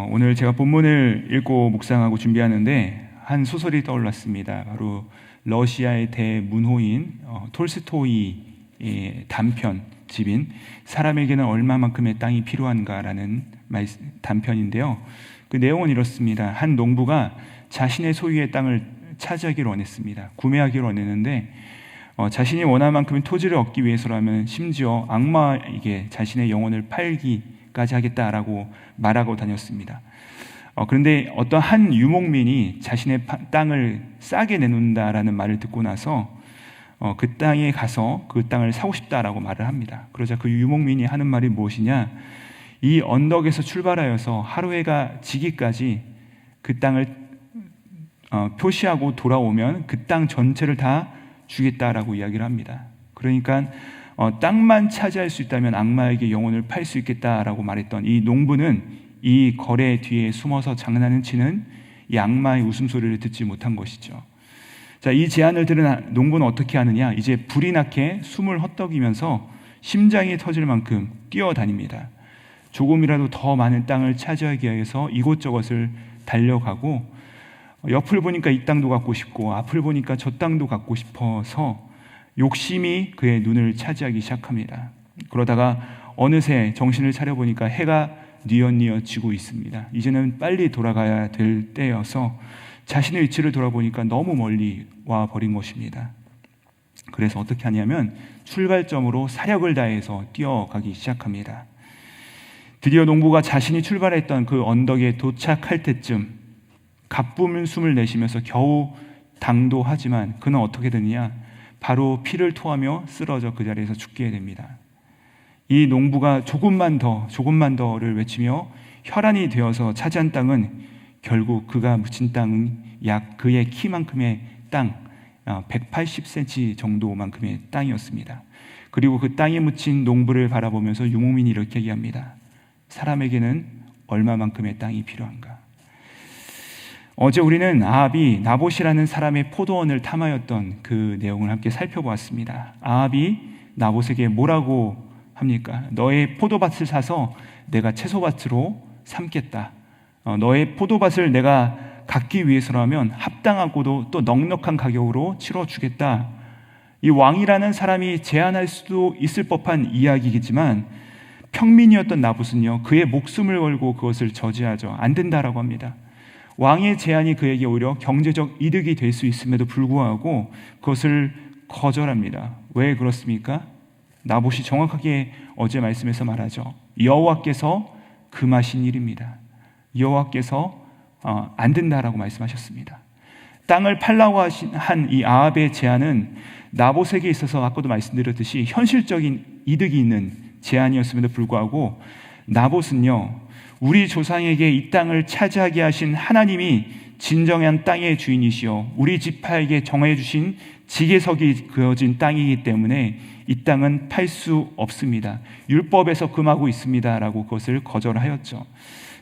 오늘 제가 본문을 읽고 묵상하고 준비하는데 한 소설이 떠올랐습니다. 바로 러시아의 대문호인 톨스토이의 단편집인 사람에게는 얼마만큼의 땅이 필요한가라는 단편인데요. 그 내용은 이렇습니다. 한 농부가 자신의 소유의 땅을 차지하기를 원했습니다. 구매하기를 원했는데 자신이 원할 만큼의 토지를 얻기 위해서라면 심지어 악마에게 자신의 영혼을 팔기까지 하겠다라고 말하고 다녔습니다. 그런데 어떤 한 유목민이 자신의 땅을 싸게 내놓는다라는 말을 듣고 나서 그 땅에 가서 그 땅을 사고 싶다라고 말을 합니다. 그러자 그 유목민이 하는 말이 무엇이냐? 이 언덕에서 출발하여서 하루해가 지기까지 그 땅을 표시하고 돌아오면 그 땅 전체를 다 주겠다라고 이야기를 합니다. 그러니까 땅만 차지할 수 있다면 악마에게 영혼을 팔 수 있겠다라고 말했던 이 농부는 이 거래 뒤에 숨어서 장난을 치는 이 악마의 웃음소리를 듣지 못한 것이죠. 자, 이 제안을 들은 농부는 어떻게 하느냐? 이제 불이 나게 숨을 헛떡이면서 심장이 터질 만큼 뛰어다닙니다. 조금이라도 더 많은 땅을 차지하기 위해서 이곳저곳을 달려가고 옆을 보니까 이 땅도 갖고 싶고 앞을 보니까 저 땅도 갖고 싶어서 욕심이 그의 눈을 차지하기 시작합니다. 그러다가 어느새 정신을 차려보니까 해가 뉘엿뉘엿 지고 있습니다. 이제는 빨리 돌아가야 될 때여서 자신의 위치를 돌아보니까 너무 멀리 와 버린 것입니다. 그래서 어떻게 하냐면 출발점으로 사력을 다해서 뛰어가기 시작합니다. 드디어 농부가 자신이 출발했던 그 언덕에 도착할 때쯤 가쁜 숨을 내쉬면서 겨우 당도하지만 그는 어떻게 되느냐? 바로 피를 토하며 쓰러져 그 자리에서 죽게 됩니다. 이 농부가 조금만 더를 외치며 혈안이 되어서 차지한 땅은 결국 그가 묻힌 땅은 약 그의 키만큼의 땅, 180cm 정도만큼의 땅이었습니다. 그리고 그 땅에 묻힌 농부를 바라보면서 유목민이 이렇게 얘기합니다. 사람에게는 얼마만큼의 땅이 필요한가? 어제 우리는 아합이 나봇이라는 사람의 포도원을 탐하였던 그 내용을 함께 살펴보았습니다. 아합이 나봇에게 뭐라고 합니까? 너의 포도밭을 사서 내가 채소밭으로 삼겠다. 너의 포도밭을 내가 갖기 위해서라면 합당하고도 또 넉넉한 가격으로 치러주겠다. 이 왕이라는 사람이 제안할 수도 있을 법한 이야기이지만 평민이었던 나봇은요, 그의 목숨을 걸고 그것을 저지하죠. 안 된다라고 합니다. 왕의 제안이 그에게 오히려 경제적 이득이 될 수 있음에도 불구하고 그것을 거절합니다. 왜 그렇습니까? 나봇이 정확하게 어제 말씀에서 말하죠. 여호와께서 금하신 일입니다. 여호와께서 안 된다라고 말씀하셨습니다. 땅을 팔라고 한 이 아합의 제안은 나봇에게 있어서 아까도 말씀드렸듯이 현실적인 이득이 있는 제안이었음에도 불구하고 나봇은요, 우리 조상에게 이 땅을 차지하게 하신 하나님이 진정한 땅의 주인이시여 우리 지파에게 정해 주신 지계석이 그어진 땅이기 때문에 이 땅은 팔 수 없습니다. 율법에서 금하고 있습니다 라고 그것을 거절하였죠.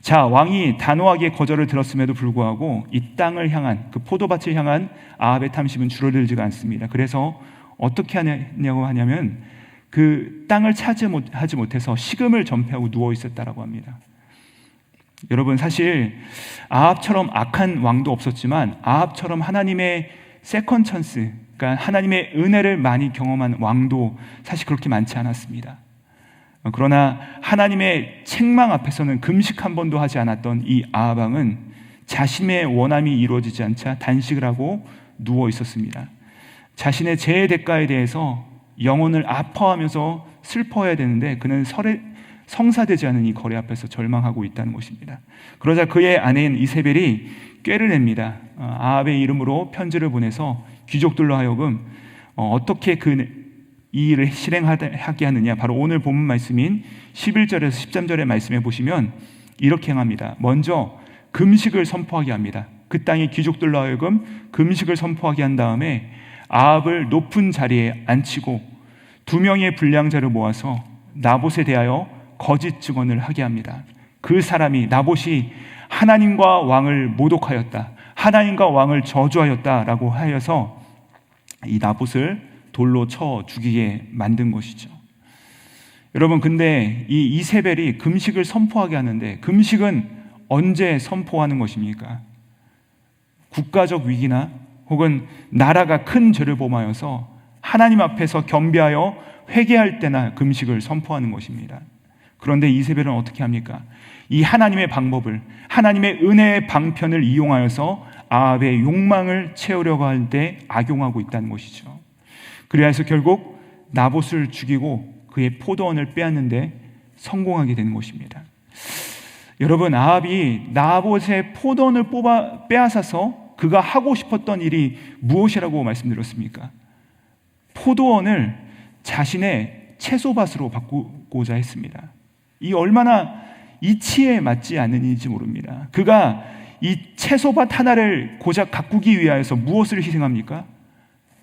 자, 왕이 단호하게 거절을 들었음에도 불구하고 이 땅을 향한, 그 포도밭을 향한 아합의 탐심은 줄어들지가 않습니다. 그래서 어떻게 하냐고 하냐면 그 땅을 차지하지 못해서 식음을 전폐하고 누워 있었다라고 합니다. 여러분, 사실 아합처럼 악한 왕도 없었지만 아합처럼 하나님의 세컨 찬스, 그러니까 하나님의 은혜를 많이 경험한 왕도 사실 그렇게 많지 않았습니다. 그러나 하나님의 책망 앞에서는 금식 한 번도 하지 않았던 이 아합 왕은 자신의 원함이 이루어지지 않자 단식을 하고 누워 있었습니다. 자신의 죄의 대가에 대해서 영혼을 아파하면서 슬퍼해야 되는데 그는 성사되지 않은 이 거리 앞에서 절망하고 있다는 것입니다. 그러자 그의 아내인 이세벨이 꾀를 냅니다. 아합의 이름으로 편지를 보내서 귀족들로 하여금 어떻게 이 일을 실행하게 하느냐, 바로 오늘 본문 말씀인 11절에서 13절의 말씀에 보시면 이렇게 행합니다. 먼저 금식을 선포하게 합니다. 그 땅의 귀족들로 하여금 금식을 선포하게 한 다음에 아합을 높은 자리에 앉히고 2명의 불량자를 모아서 나봇에 대하여 거짓 증언을 하게 합니다. 그 사람이, 나봇이 하나님과 왕을 모독하였다, 하나님과 왕을 저주하였다라고 하여서 이 나봇을 돌로 쳐 죽이게 만든 것이죠. 여러분, 근데 이 이세벨이 금식을 선포하게 하는데 금식은 언제 선포하는 것입니까? 국가적 위기나 혹은 나라가 큰 죄를 범하여서 하나님 앞에서 겸비하여 회개할 때나 금식을 선포하는 것입니다. 그런데 이세벨은 어떻게 합니까? 이 하나님의 방법을, 하나님의 은혜의 방편을 이용하여서 아합의 욕망을 채우려고 할 때 악용하고 있다는 것이죠. 그래서 결국 나봇을 죽이고 그의 포도원을 빼앗는데 성공하게 되는 것입니다. 여러분, 아합이 나봇의 포도원을 빼앗아서 그가 하고 싶었던 일이 무엇이라고 말씀드렸습니까? 포도원을 자신의 채소밭으로 바꾸고자 했습니다. 이 얼마나 이치에 맞지 않는 일인지 모릅니다. 그가 이 채소밭 하나를 고작 가꾸기 위하여서 무엇을 희생합니까?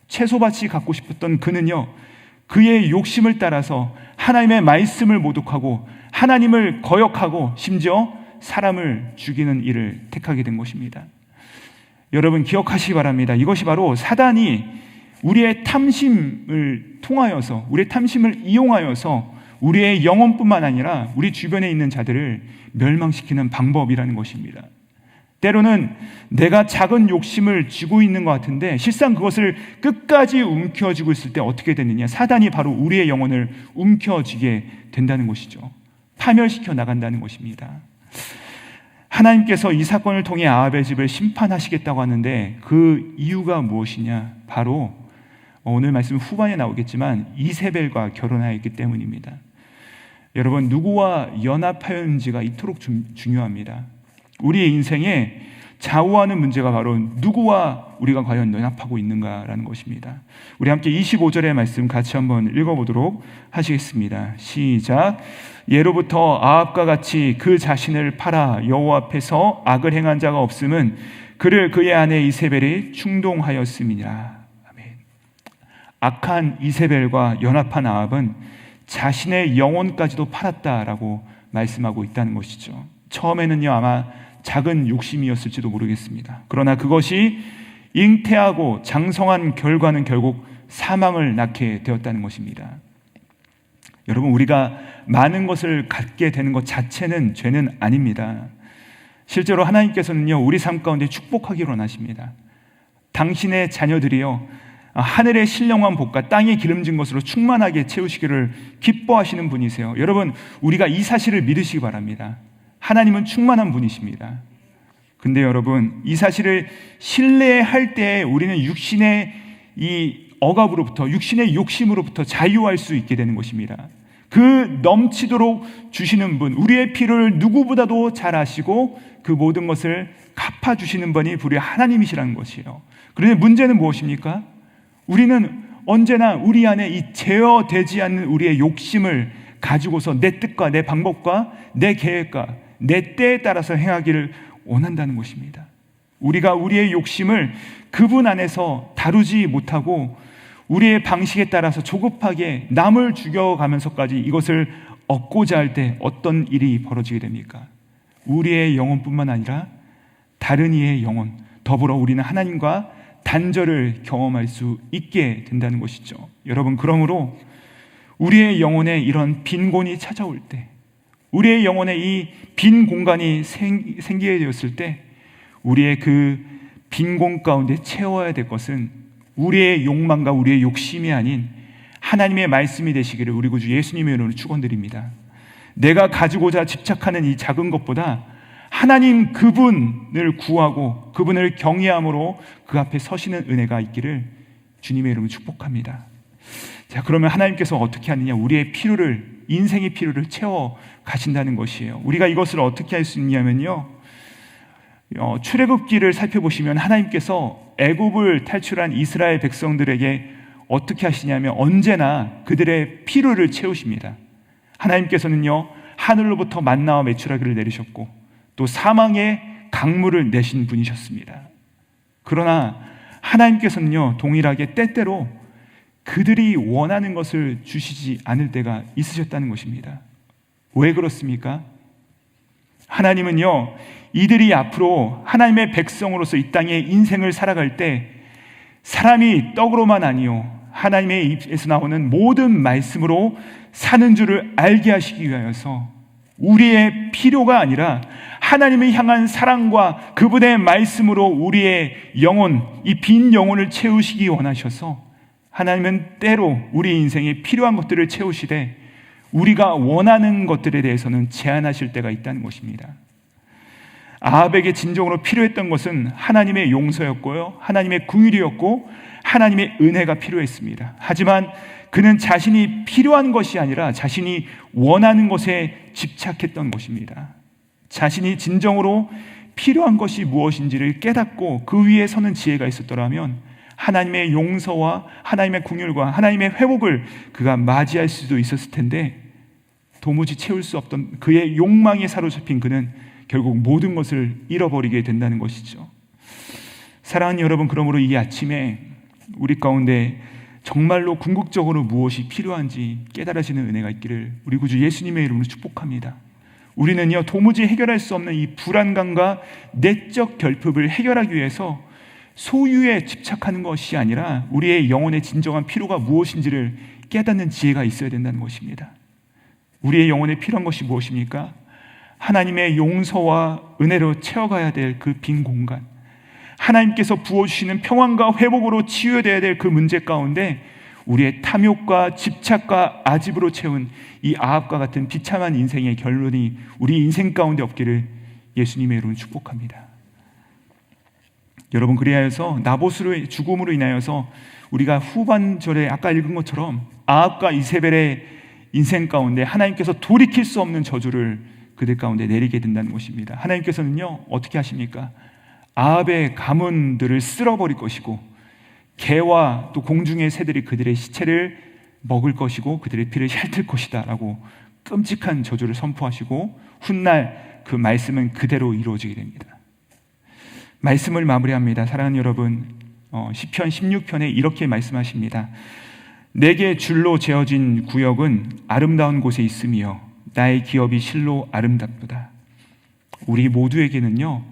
채소밭이 갖고 싶었던 그는요, 그의 욕심을 따라서 하나님의 말씀을 모독하고 하나님을 거역하고 심지어 사람을 죽이는 일을 택하게 된 것입니다. 여러분, 기억하시기 바랍니다. 이것이 바로 사단이 우리의 탐심을 통하여서, 우리의 탐심을 이용하여서 우리의 영혼뿐만 아니라 우리 주변에 있는 자들을 멸망시키는 방법이라는 것입니다. 때로는 내가 작은 욕심을 쥐고 있는 것 같은데 실상 그것을 끝까지 움켜쥐고 있을 때 어떻게 되느냐? 사단이 바로 우리의 영혼을 움켜쥐게 된다는 것이죠. 파멸시켜 나간다는 것입니다. 하나님께서 이 사건을 통해 아합의 집을 심판하시겠다고 하는데 그 이유가 무엇이냐? 바로 오늘 말씀 후반에 나오겠지만 이세벨과 결혼하였기 때문입니다. 여러분, 누구와 연합하였는지가 이토록 중요합니다. 우리의 인생에 좌우하는 문제가 바로 누구와 우리가 과연 연합하고 있는가라는 것입니다. 우리 함께 25절의 말씀 같이 한번 읽어보도록 하시겠습니다. 시작. 예로부터 아합과 같이 그 자신을 팔아 여호와 앞에서 악을 행한 자가 없음은 그를 그의 아내 이세벨이 충동하였음이니라. 아멘. 악한 이세벨과 연합한 아합은 자신의 영혼까지도 팔았다라고 말씀하고 있다는 것이죠. 처음에는요, 아마 작은 욕심이었을지도 모르겠습니다. 그러나 그것이 잉태하고 장성한 결과는 결국 사망을 낳게 되었다는 것입니다. 여러분, 우리가 많은 것을 갖게 되는 것 자체는 죄는 아닙니다. 실제로 하나님께서는요, 우리 삶 가운데 축복하기를 원하십니다. 당신의 자녀들이요, 하늘의 신령한 복과 땅의 기름진 것으로 충만하게 채우시기를 기뻐하시는 분이세요. 여러분, 우리가 이 사실을 믿으시기 바랍니다. 하나님은 충만한 분이십니다. 근데 여러분, 이 사실을 신뢰할 때 우리는 육신의 이 억압으로부터, 육신의 욕심으로부터 자유할 수 있게 되는 것입니다. 그 넘치도록 주시는 분, 우리의 필요를 누구보다도 잘 아시고 그 모든 것을 갚아주시는 분이 우리 하나님이시라는 것이에요. 그런데 문제는 무엇입니까? 우리는 언제나 우리 안에 이 제어되지 않는 우리의 욕심을 가지고서 내 뜻과 내 방법과 내 계획과 내 때에 따라서 행하기를 원한다는 것입니다. 우리가 우리의 욕심을 그분 안에서 다루지 못하고 우리의 방식에 따라서 조급하게 남을 죽여가면서까지 이것을 얻고자 할 때 어떤 일이 벌어지게 됩니까? 우리의 영혼뿐만 아니라 다른 이의 영혼, 더불어 우리는 하나님과 단절을 경험할 수 있게 된다는 것이죠. 여러분, 그러므로 우리의 영혼에 이런 빈곤이 찾아올 때, 우리의 영혼에 이 빈 공간이 생기게 되었을 때 우리의 그 빈곤 가운데 채워야 될 것은 우리의 욕망과 우리의 욕심이 아닌 하나님의 말씀이 되시기를 우리 구주 예수님의 이름으로 축원드립니다. 내가 가지고자 집착하는 이 작은 것보다 하나님 그분을 구하고 그분을 경외함으로 그 앞에 서시는 은혜가 있기를 주님의 이름으로 축복합니다. 자, 그러면 하나님께서 어떻게 하느냐? 우리의 필요를, 인생의 필요를 채워 가신다는 것이에요. 우리가 이것을 어떻게 할 수 있냐면요, 출애굽기를 살펴보시면 하나님께서 애굽을 탈출한 이스라엘 백성들에게 어떻게 하시냐면 언제나 그들의 필요를 채우십니다. 하나님께서는요, 하늘로부터 만나와 메추라기를 내리셨고 또 사망의 강물을 내신 분이셨습니다. 그러나 하나님께서는요, 동일하게 때때로 그들이 원하는 것을 주시지 않을 때가 있으셨다는 것입니다. 왜 그렇습니까? 하나님은요, 이들이 앞으로 하나님의 백성으로서 이 땅에 인생을 살아갈 때 사람이 떡으로만 아니요 하나님의 입에서 나오는 모든 말씀으로 사는 줄을 알게 하시기 위하여서 우리의 필요가 아니라 하나님을 향한 사랑과 그분의 말씀으로 우리의 영혼, 이 빈 영혼을 채우시기 원하셔서 하나님은 때로 우리 인생에 필요한 것들을 채우시되 우리가 원하는 것들에 대해서는 제한하실 때가 있다는 것입니다. 아합에게 진정으로 필요했던 것은 하나님의 용서였고요, 하나님의 긍휼이었고 하나님의 은혜가 필요했습니다. 하지만 그는 자신이 필요한 것이 아니라 자신이 원하는 것에 집착했던 것입니다. 자신이 진정으로 필요한 것이 무엇인지를 깨닫고 그 위에 서는 지혜가 있었더라면 하나님의 용서와 하나님의 긍휼과 하나님의 회복을 그가 맞이할 수도 있었을 텐데, 도무지 채울 수 없던 그의 욕망에 사로잡힌 그는 결국 모든 것을 잃어버리게 된다는 것이죠. 사랑하는 여러분, 그러므로 이 아침에 우리 가운데 정말로 궁극적으로 무엇이 필요한지 깨달아지는 은혜가 있기를 우리 구주 예수님의 이름으로 축복합니다. 우리는요, 도무지 해결할 수 없는 이 불안감과 내적 결핍을 해결하기 위해서 소유에 집착하는 것이 아니라 우리의 영혼의 진정한 필요가 무엇인지를 깨닫는 지혜가 있어야 된다는 것입니다. 우리의 영혼에 필요한 것이 무엇입니까? 하나님의 용서와 은혜로 채워가야 될 그 빈 공간, 하나님께서 부어주시는 평안과 회복으로 치유되어야 될 그 문제 가운데 우리의 탐욕과 집착과 아집으로 채운 이 아합과 같은 비참한 인생의 결론이 우리 인생 가운데 없기를 예수님의 이름으로 축복합니다. 여러분, 그리하여서 나봇의 죽음으로 인하여서 우리가 후반절에 아까 읽은 것처럼 아합과 이세벨의 인생 가운데 하나님께서 돌이킬 수 없는 저주를 그들 가운데 내리게 된다는 것입니다. 하나님께서는요, 어떻게 하십니까? 아합의 가문들을 쓸어버릴 것이고 개와 또 공중의 새들이 그들의 시체를 먹을 것이고 그들의 피를 핥을 것이다 라고 끔찍한 저주를 선포하시고 훗날 그 말씀은 그대로 이루어지게 됩니다. 말씀을 마무리합니다. 사랑하는 여러분, 시편 16편에 이렇게 말씀하십니다. 내게 줄로 재어진 구역은 아름다운 곳에 있으며 나의 기업이 실로 아름답도다. 우리 모두에게는요,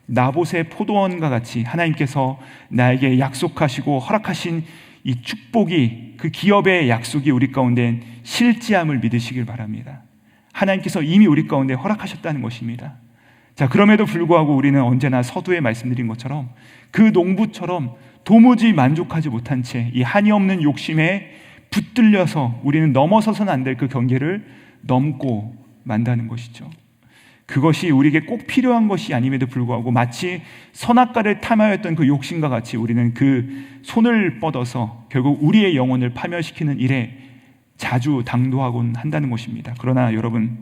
나봇의 포도원과 같이 하나님께서 나에게 약속하시고 허락하신 이 축복이, 그 기업의 약속이 우리 가운데 실지함을 믿으시길 바랍니다. 하나님께서 이미 우리 가운데 허락하셨다는 것입니다. 자, 그럼에도 불구하고 우리는 언제나 서두에 말씀드린 것처럼 그 농부처럼 도무지 만족하지 못한 채 이 한이 없는 욕심에 붙들려서 우리는 넘어서서는 안 될 그 경계를 넘고 만다는 것이죠. 그것이 우리에게 꼭 필요한 것이 아님에도 불구하고 마치 선악과를 탐하였던 그 욕심과 같이 우리는 그 손을 뻗어서 결국 우리의 영혼을 파멸시키는 일에 자주 당도하곤 한다는 것입니다. 그러나 여러분,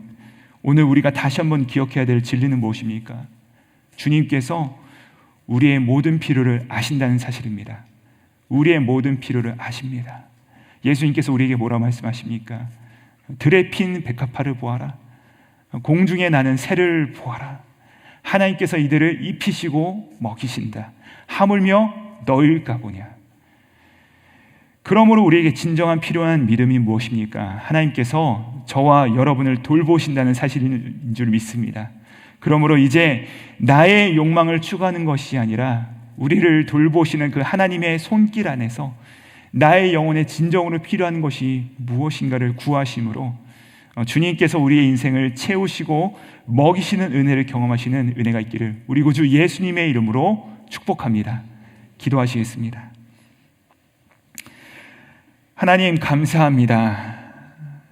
오늘 우리가 다시 한번 기억해야 될 진리는 무엇입니까? 주님께서 우리의 모든 필요를 아신다는 사실입니다. 우리의 모든 필요를 아십니다. 예수님께서 우리에게 뭐라고 말씀하십니까? 들에 핀 백합화를 보아라. 공중에 나는 새를 보아라. 하나님께서 이들을 입히시고 먹이신다. 하물며 너일까 보냐. 그러므로 우리에게 진정한 필요한 믿음이 무엇입니까? 하나님께서 저와 여러분을 돌보신다는 사실인 줄 믿습니다. 그러므로 이제 나의 욕망을 추구하는 것이 아니라 우리를 돌보시는 그 하나님의 손길 안에서 나의 영혼에 진정으로 필요한 것이 무엇인가를 구하심으로 주님께서 우리의 인생을 채우시고 먹이시는 은혜를 경험하시는 은혜가 있기를 우리 구주 예수님의 이름으로 축복합니다. 기도하시겠습니다. 하나님, 감사합니다.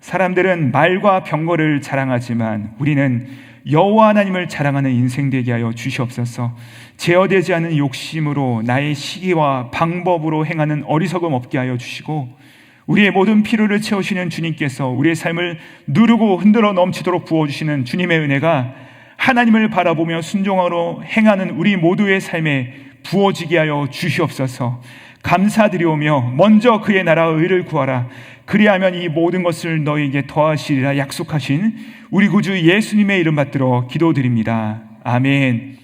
사람들은 말과 병거를 자랑하지만 우리는 여호와 하나님을 자랑하는 인생 되게 하여 주시옵소서. 제어되지 않은 욕심으로 나의 시기와 방법으로 행하는 어리석음 없게 하여 주시고 우리의 모든 필요를 채우시는 주님께서 우리의 삶을 누르고 흔들어 넘치도록 부어주시는 주님의 은혜가 하나님을 바라보며 순종하러 행하는 우리 모두의 삶에 부어지게 하여 주시옵소서. 감사드리오며 먼저 그의 나라와 의를 구하라. 그리하면 이 모든 것을 너희에게 더하시리라 약속하신 우리 구주 예수님의 이름 받들어 기도드립니다. 아멘.